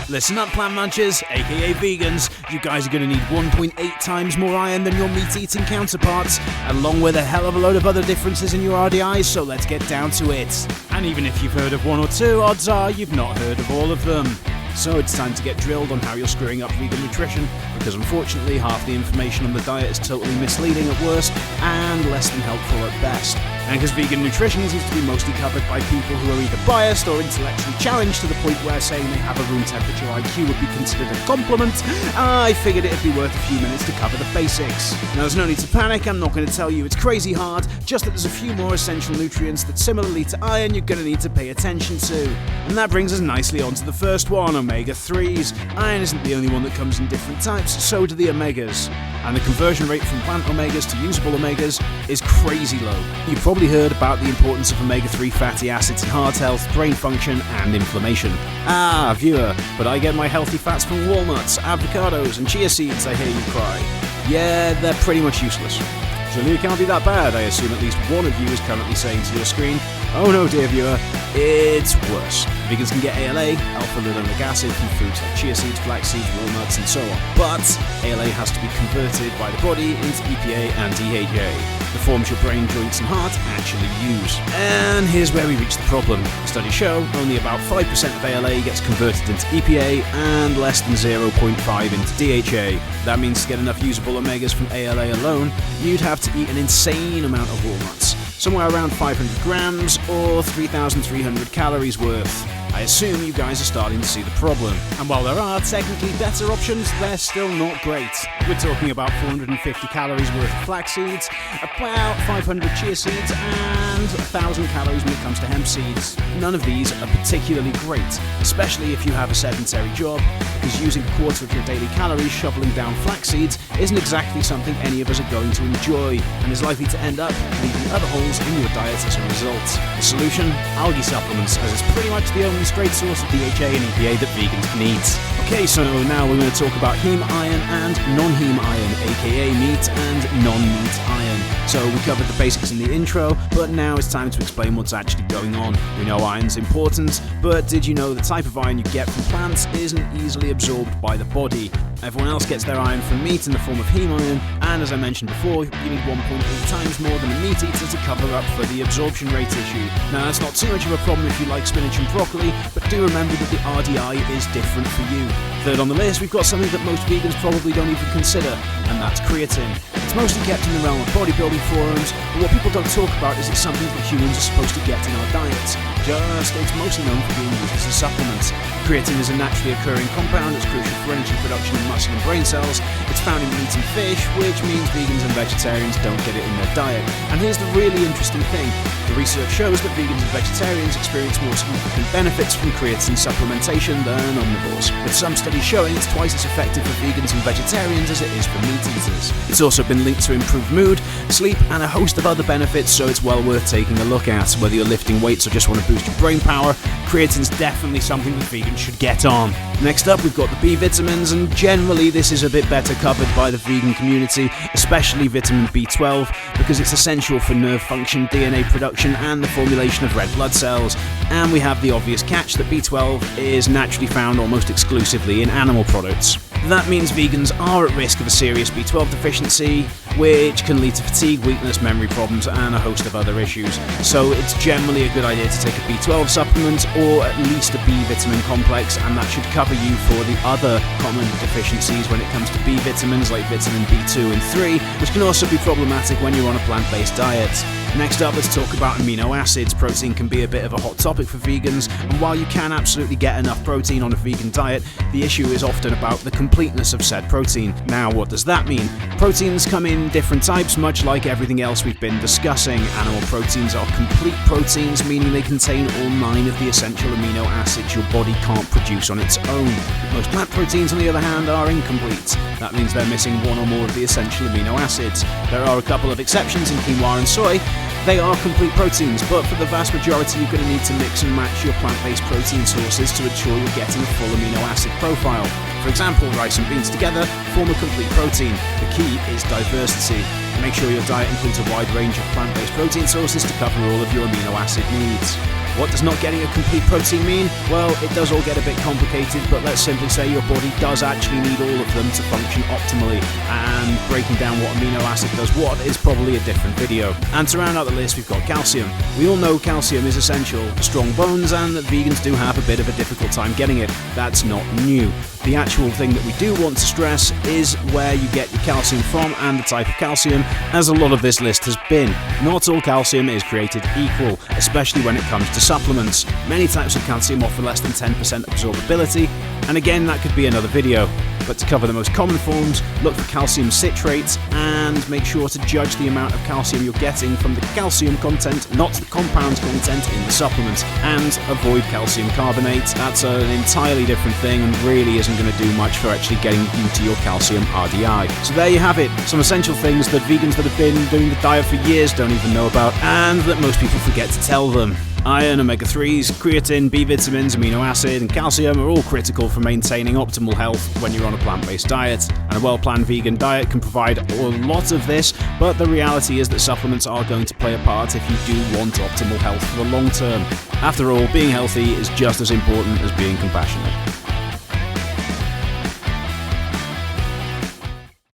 Listen up, plant munchers, aka vegans. You guys are going to need 1.8 times more iron than your meat-eating counterparts, along with a hell of a load of other differences in your RDIs, so let's get down to it. And even if you've heard of one or two, odds are you've not heard of all of them. So it's time to get drilled on how you're screwing up vegan nutrition, because unfortunately half the information on the diet is totally misleading at worst and less than helpful at best. And because vegan nutrition seems to be mostly covered by people who are either biased or intellectually challenged to the point where saying they have a room temperature IQ would be considered a compliment, I figured it'd be worth a few minutes to cover the basics. Now there's no need to panic, I'm not going to tell you it's crazy hard, just that there's a few more essential nutrients that similarly to iron you're going to need to pay attention to. And that brings us nicely on to the first one, omega-3s. Iron isn't the only one that comes in different types, so do the omegas. And the conversion rate from plant omegas to usable omegas is crazy low. You've probably heard about the importance of omega-3 fatty acids in heart health, brain function, and inflammation. Ah, viewer, but I get my healthy fats from walnuts, avocados, and chia seeds, I hear you cry. Yeah, they're pretty much useless. Surely it can't be that bad, I assume at least one of you is currently saying to your screen. Oh no, dear viewer, it's worse. Vegans can get ALA, alpha-linolenic acid, from foods like chia seeds, flax seeds, walnuts, and so on. But ALA has to be converted by the body into EPA and DHA, the forms your brain, joints, and heart actually use. And here's where we reach the problem. Studies show only about 5% of ALA gets converted into EPA and less than 0.5 into DHA. That means to get enough usable omegas from ALA alone, you'd have to eat an insane amount of walnuts, somewhere around 500 grams or 3,300 calories worth. I assume you guys are starting to see the problem. And while there are technically better options, they're still not great. We're talking about 450 calories worth of flax seeds, about 500 chia seeds, and 1,000 calories when it comes to hemp seeds. None of these are particularly great, especially if you have a sedentary job, because using a quarter of your daily calories shoveling down flax seeds isn't exactly something any of us are going to enjoy, and is likely to end up leaving other holes in your diet as a result. The solution? Algae supplements, as it's pretty much the only straight source of DHA and EPA that vegans need. Okay, so now we're going to talk about heme iron and non-heme iron, aka meat and non-meat iron. So we covered the basics in the intro, but now it's time to explain what's actually going on. We know iron's important, but did you know the type of iron you get from plants isn't easily absorbed by the body? Everyone else gets their iron from meat in the form of heme iron, and as I mentioned before, you need 1.8 times more than a meat eater to cover up for the absorption rate issue. Now that's not too much of a problem if you like spinach and broccoli, but do remember that the RDI is different for you. Third on the list, we've got something that most vegans probably don't even consider, and that's creatine. It's mostly kept in the realm of bodybuilding forums, but what people don't talk about is it's something that humans are supposed to get in our diets. Just, it's mostly known for being used as a supplement. Creatine is a naturally occurring compound that's crucial for energy production in muscle and brain cells. It's found in meat and fish, which means vegans and vegetarians don't get it in their diet. And here's the really interesting thing. The research shows that vegans and vegetarians experience more significant benefits from creatine supplementation than omnivores, with some studies showing it's twice as effective for vegans and vegetarians as it is for meat eaters. It's also been linked to improved mood, sleep, and a host of other benefits, so it's well worth taking a look at. Whether you're lifting weights or just want to boost your brain power, creatine's definitely something that vegans should get on. Next up, we've got the B vitamins, and generally this is a bit better covered by the vegan community, especially vitamin B12, because it's essential for nerve function, DNA production, and the formulation of red blood cells. And we have the obvious catch that B12 is naturally found almost exclusively in animal products. That means vegans are at risk of a serious B12 deficiency, which can lead to fatigue, weakness, memory problems, and a host of other issues. So it's generally a good idea to take a B12 supplement, or at least a B vitamin complex, and that should cover you for the other common deficiencies when it comes to B vitamins, like vitamin B2 and 3, which can also be problematic when you're on a plant-based diet. Next up, let's talk about amino acids. Protein can be a bit of a hot topic for vegans, and while you can absolutely get enough protein on a vegan diet, the issue is often about the completeness of said protein. Now, what does that mean? Proteins come in different types, much like everything else we've been discussing. Animal proteins are complete proteins, meaning they contain all 9 of the essential amino acids your body can't produce on its own. Most plant proteins, on the other hand, are incomplete. That means they're missing 1 or more of the essential amino acids. There are a couple of exceptions in quinoa and soy. They are complete proteins, but for the vast majority you're going to need to mix and match your plant-based protein sources to ensure you're getting a full amino acid profile. For example, rice and beans together form a complete protein. The key is diversity. Make sure your diet includes a wide range of plant-based protein sources to cover all of your amino acid needs. What does not getting a complete protein mean? Well, it does all get a bit complicated, but let's simply say your body does actually need all of them to function optimally, and breaking down what amino acid does what is probably a different video. And to round out the list, we've got calcium. We all know calcium is essential for strong bones, and that vegans do have a bit of a difficult time getting it. That's not new. The actual thing that we do want to stress is where you get your calcium from and the type of calcium, as a lot of this list has been. Not all calcium is created equal, especially when it comes to supplements. Many types of calcium offer less than 10% absorbability, and again, that could be another video. But to cover the most common forms, look for calcium citrates and make sure to judge the amount of calcium you're getting from the calcium content, not the compound content in the supplement. And avoid calcium carbonate. That's an entirely different thing and really isn't going to do much for actually getting you to your calcium RDI. So there you have it, some essential things that vegans that have been doing the diet for years don't even know about, and that most people forget to tell them. Iron, omega-3s, creatine, B vitamins, amino acid, and calcium are all critical for maintaining optimal health when you're on a plant-based diet. And a well-planned vegan diet can provide a lot of this, but the reality is that supplements are going to play a part if you do want optimal health for the long term. After all, being healthy is just as important as being compassionate.